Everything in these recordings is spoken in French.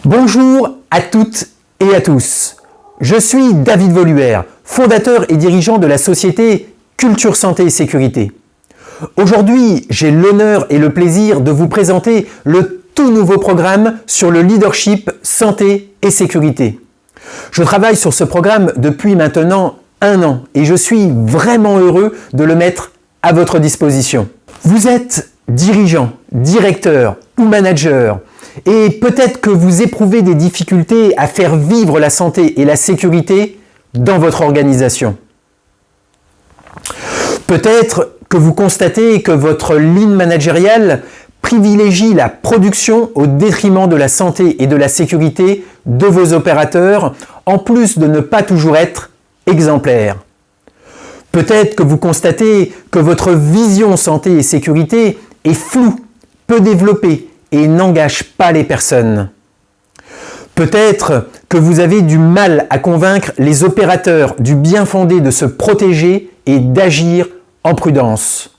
Bonjour à toutes et à tous. Je suis David Voluère, fondateur et dirigeant de la société Culture Santé et Sécurité. Aujourd'hui, j'ai l'honneur et le plaisir de vous présenter le tout nouveau programme sur le leadership santé et sécurité. Je travaille sur ce programme depuis maintenant 1 an et je suis vraiment heureux de le mettre à votre disposition. Vous êtes dirigeant, directeur ou manager et peut-être que vous éprouvez des difficultés à faire vivre la santé et la sécurité dans votre organisation. Peut-être que vous constatez que votre ligne managériale privilégie la production au détriment de la santé et de la sécurité de vos opérateurs, en plus de ne pas toujours être exemplaire. Peut-être que vous constatez que votre vision santé et sécurité est floue, peu développée et n'engage pas les personnes. Peut-être que vous avez du mal à convaincre les opérateurs du bien fondé de se protéger et d'agir en prudence.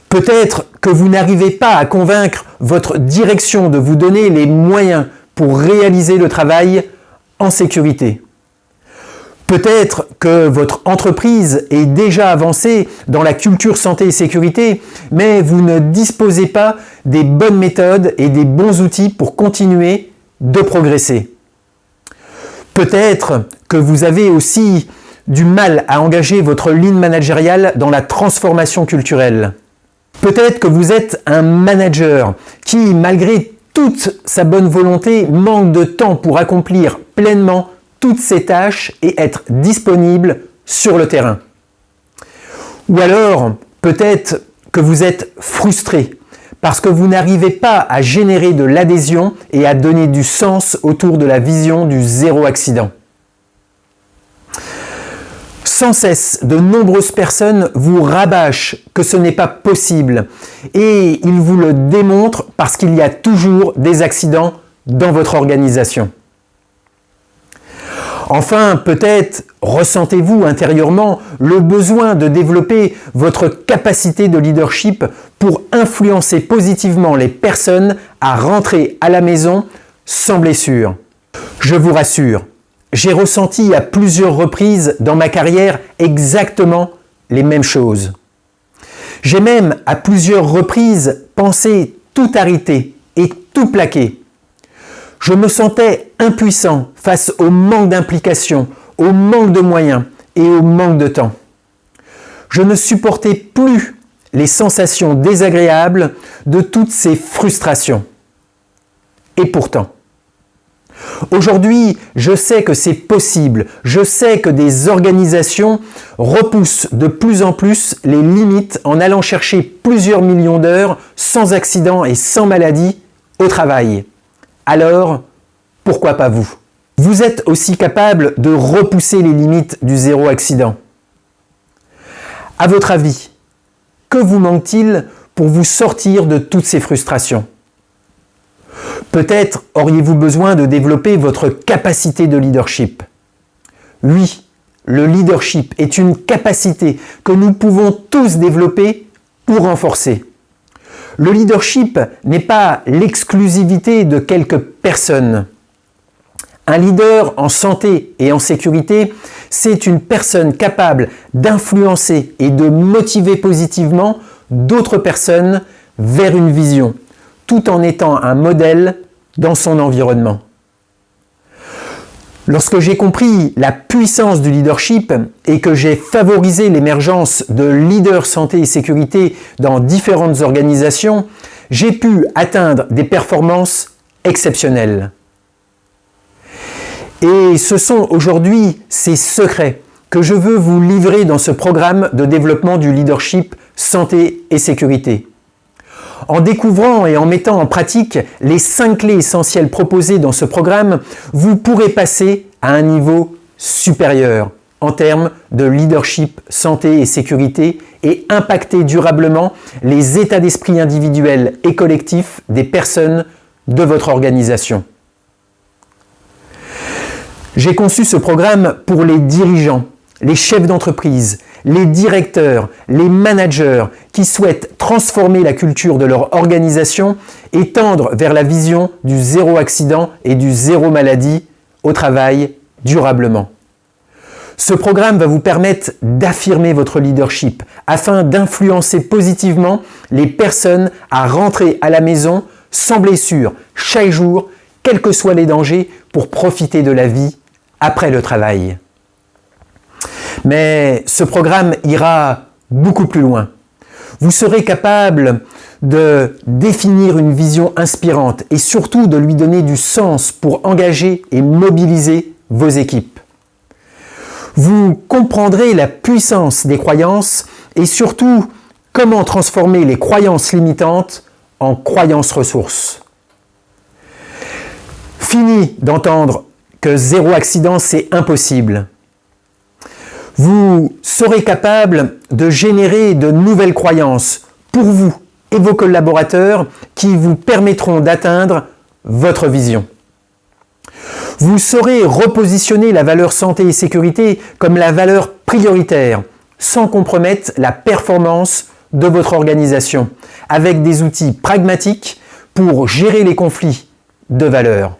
Peut-être que vous n'arrivez pas à convaincre votre direction de vous donner les moyens pour réaliser le travail en sécurité. Peut-être que votre entreprise est déjà avancée dans la culture santé et sécurité, mais vous ne disposez pas des bonnes méthodes et des bons outils pour continuer de progresser. Peut-être que vous avez aussi du mal à engager votre ligne managériale dans la transformation culturelle. Peut-être que vous êtes un manager qui, malgré toute sa bonne volonté, manque de temps pour accomplir pleinement toutes ces tâches et être disponible sur le terrain. Ou alors, peut-être que vous êtes frustré parce que vous n'arrivez pas à générer de l'adhésion et à donner du sens autour de la vision du zéro accident. Sans cesse, de nombreuses personnes vous rabâchent que ce n'est pas possible et ils vous le démontrent parce qu'il y a toujours des accidents dans votre organisation. Enfin, peut-être ressentez-vous intérieurement le besoin de développer votre capacité de leadership pour influencer positivement les personnes à rentrer à la maison sans blessure. Je vous rassure, j'ai ressenti à plusieurs reprises dans ma carrière exactement les mêmes choses. J'ai même à plusieurs reprises pensé tout arrêter et tout plaquer. Je me sentais impuissant face au manque d'implication, au manque de moyens et au manque de temps. Je ne supportais plus les sensations désagréables de toutes ces frustrations. Et pourtant, aujourd'hui, je sais que c'est possible. Je sais que des organisations repoussent de plus en plus les limites en allant chercher plusieurs millions d'heures sans accident et sans maladie au travail. Alors, pourquoi pas vous? Vous êtes aussi capable de repousser les limites du zéro accident. À votre avis, que vous manque-t-il pour vous sortir de toutes ces frustrations? Peut-être auriez-vous besoin de développer votre capacité de leadership. Oui, le leadership est une capacité que nous pouvons tous développer ou renforcer. Le leadership n'est pas l'exclusivité de quelques personnes. Un leader en santé et en sécurité, c'est une personne capable d'influencer et de motiver positivement d'autres personnes vers une vision, tout en étant un modèle dans son environnement. Lorsque j'ai compris la puissance du leadership et que j'ai favorisé l'émergence de leaders santé et sécurité dans différentes organisations, j'ai pu atteindre des performances exceptionnelles. Et ce sont aujourd'hui ces secrets que je veux vous livrer dans ce programme de développement du leadership santé et sécurité. En découvrant et en mettant en pratique les 5 clés essentielles proposées dans ce programme, vous pourrez passer à un niveau supérieur en termes de leadership, santé et sécurité et impacter durablement les états d'esprit individuels et collectifs des personnes de votre organisation. J'ai conçu ce programme pour les dirigeants, les chefs d'entreprise, les directeurs, les managers qui souhaitent transformer la culture de leur organisation et tendre vers la vision du zéro accident et du zéro maladie au travail durablement. Ce programme va vous permettre d'affirmer votre leadership afin d'influencer positivement les personnes à rentrer à la maison sans blessure chaque jour, quels que soient les dangers, pour profiter de la vie après le travail. Mais ce programme ira beaucoup plus loin. Vous serez capable de définir une vision inspirante et surtout de lui donner du sens pour engager et mobiliser vos équipes. Vous comprendrez la puissance des croyances et surtout comment transformer les croyances limitantes en croyances ressources. Fini d'entendre que zéro accident c'est impossible. Vous serez capable de générer de nouvelles croyances pour vous et vos collaborateurs qui vous permettront d'atteindre votre vision. Vous saurez repositionner la valeur santé et sécurité comme la valeur prioritaire, sans compromettre la performance de votre organisation, avec des outils pragmatiques pour gérer les conflits de valeurs.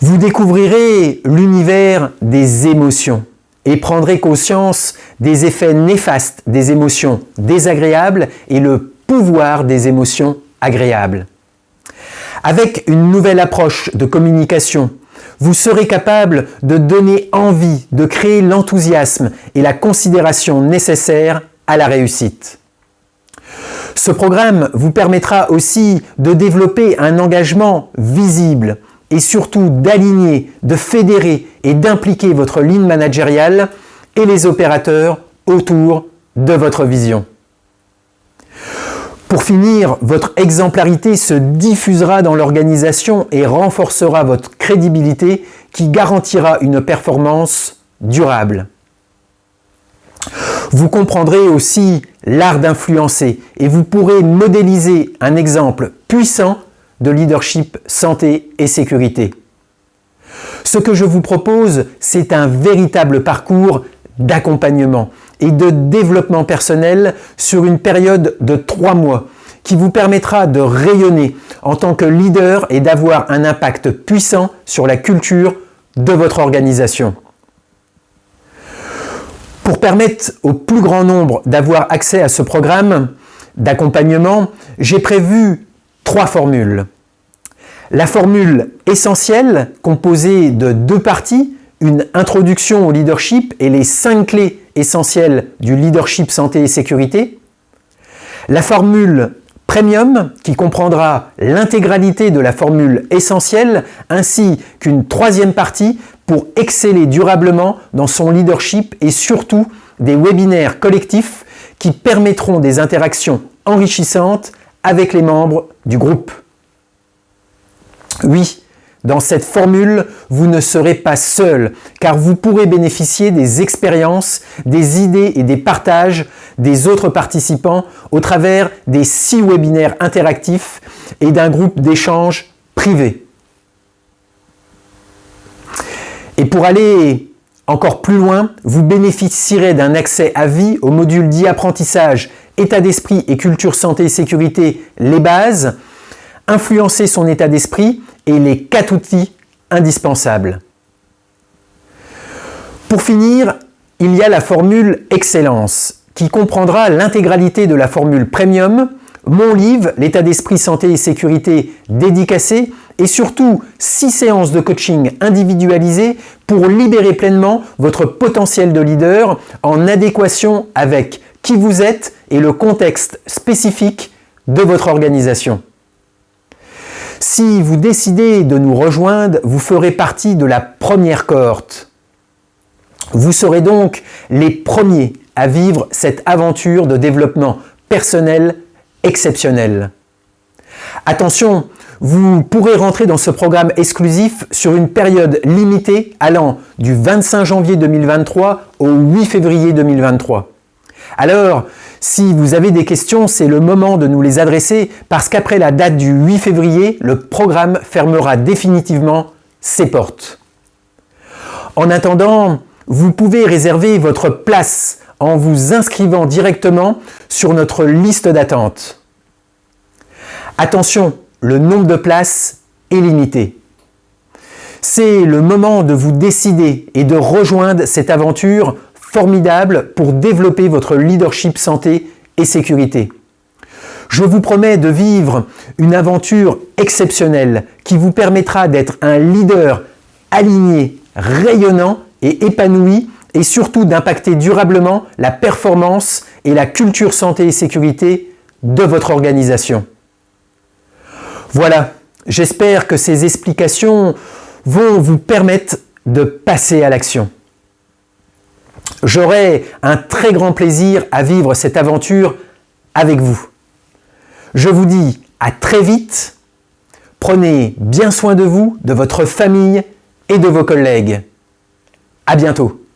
Vous découvrirez l'univers des émotions et prendrez conscience des effets néfastes des émotions désagréables et le pouvoir des émotions agréables. Avec une nouvelle approche de communication, vous serez capable de donner envie, de créer l'enthousiasme et la considération nécessaires à la réussite. Ce programme vous permettra aussi de développer un engagement visible et surtout d'aligner, de fédérer et d'impliquer votre ligne managériale et les opérateurs autour de votre vision. Pour finir, votre exemplarité se diffusera dans l'organisation et renforcera votre crédibilité qui garantira une performance durable. Vous comprendrez aussi l'art d'influencer et vous pourrez modéliser un exemple puissant de leadership santé et sécurité. Ce que je vous propose, c'est un véritable parcours d'accompagnement et de développement personnel sur une période de 3 mois qui vous permettra de rayonner en tant que leader et d'avoir un impact puissant sur la culture de votre organisation. Pour permettre au plus grand nombre d'avoir accès à ce programme d'accompagnement, j'ai prévu 3 formules. La formule essentielle, composée de 2 parties, une introduction au leadership et les 5 clés essentielles du leadership santé et sécurité. La formule premium, qui comprendra l'intégralité de la formule essentielle, ainsi qu'une 3e partie pour exceller durablement dans son leadership et surtout des webinaires collectifs qui permettront des interactions enrichissantes avec les membres du groupe. Oui, dans cette formule, vous ne serez pas seul, car vous pourrez bénéficier des expériences, des idées et des partages des autres participants au travers des 6 webinaires interactifs et d'un groupe d'échange privé. Et pour aller encore plus loin, vous bénéficierez d'un accès à vie au module d'e-apprentissage État d'esprit et culture santé et sécurité, les bases, influencer son état d'esprit et les 4 outils indispensables. Pour finir, il y a la formule excellence qui comprendra l'intégralité de la formule premium, mon livre, l'état d'esprit santé et sécurité dédicacé et surtout 6 séances de coaching individualisées pour libérer pleinement votre potentiel de leader en adéquation avec qui vous êtes et le contexte spécifique de votre organisation. Si vous décidez de nous rejoindre, vous ferez partie de la première cohorte. Vous serez donc les premiers à vivre cette aventure de développement personnel exceptionnel. Attention, vous pourrez rentrer dans ce programme exclusif sur une période limitée allant du 25 janvier 2023 au 8 février 2023. Alors, si vous avez des questions, c'est le moment de nous les adresser parce qu'après la date du 8 février, le programme fermera définitivement ses portes. En attendant, vous pouvez réserver votre place en vous inscrivant directement sur notre liste d'attente. Attention, le nombre de places est limité. C'est le moment de vous décider et de rejoindre cette aventure formidable pour développer votre leadership santé et sécurité. Je vous promets de vivre une aventure exceptionnelle qui vous permettra d'être un leader aligné, rayonnant et épanoui et surtout d'impacter durablement la performance et la culture santé et sécurité de votre organisation. Voilà, j'espère que ces explications vont vous permettre de passer à l'action. J'aurai un très grand plaisir à vivre cette aventure avec vous. Je vous dis à très vite. Prenez bien soin de vous, de votre famille et de vos collègues. À bientôt.